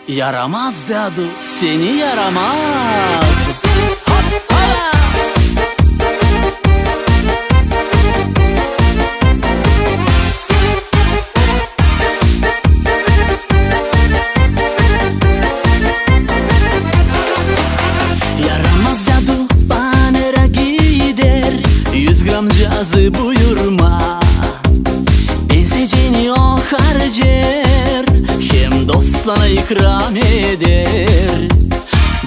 Yaramaz dadı seni yaramaz. Hoppala. Yaramaz dadı banera gider, 100 gram cazı buyurma. Benzeceğini o harcar, hem dostlara ikram eder.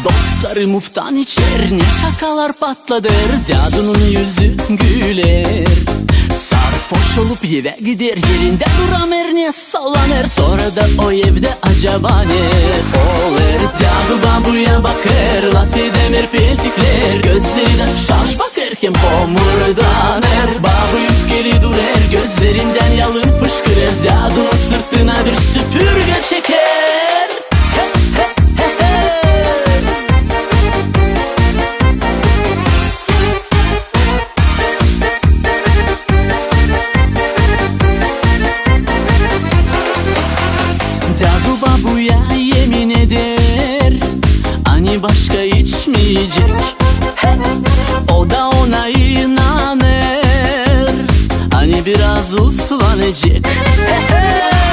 Dostları muftan içer, ne şakalar patladır, dadının yüzü güler. Sarhoş olup eve gider, yerinde duramer, ne sallanır. Sonra da o evde acaba ne olur? Dadı babuya bakar, laf edemir peltikler. Gözleri de şaş bakar, hem homurdanır. Babu yüfkeli durar, gözlerinden yalın fışkırır. Dadı sırtına bir süpürge çeker. Dadı babuya yemin eder, hani başka içmeyecek. O da ona inanır, hani biraz uslanacak.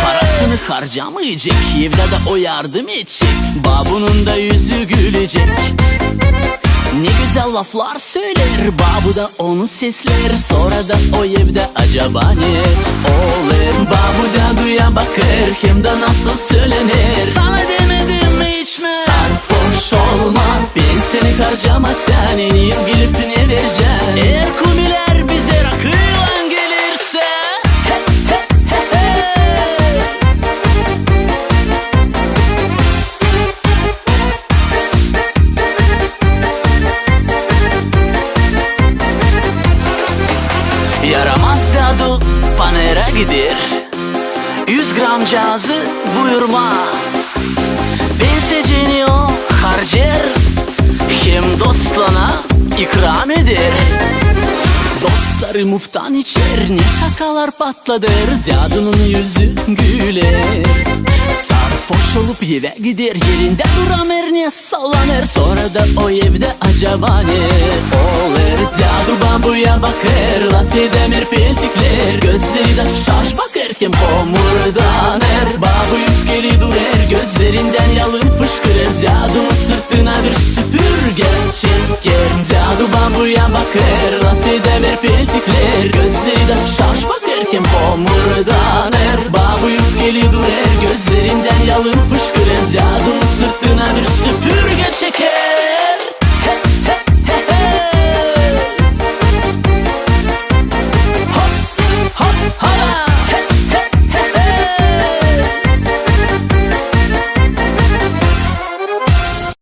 Parasını harcamayacak, evde de o yardım edecek. Babunun da yüzü gülecek. Ne güzel laflar söyler, babu da onu sesler. Sonra da o evde acaba ne olur? Babu da duya bakar, hem de nasıl söylenir. Sana demedim mi içme, sarhoş olma. Ben seni harcama, sen en iyi bilip ne vereceksin? Eğer kumiler bize rakıyla gelirse, yaramaz dadı panera gider, 100 gram cazı buyurma. Benzeceğini o harcar, hem dostlarına ikram eder. Dostları muftan içer, ne şakalar patladır, dadının yüzü güler. Sarhoş olup eve gider, yerinde duramer, ne sallanır. Sonra da o evde acaba ne olur? Dadı babuya bakar, laf edemir peltikler. Gözleri de şaş bakar, hem homurdanır. Babu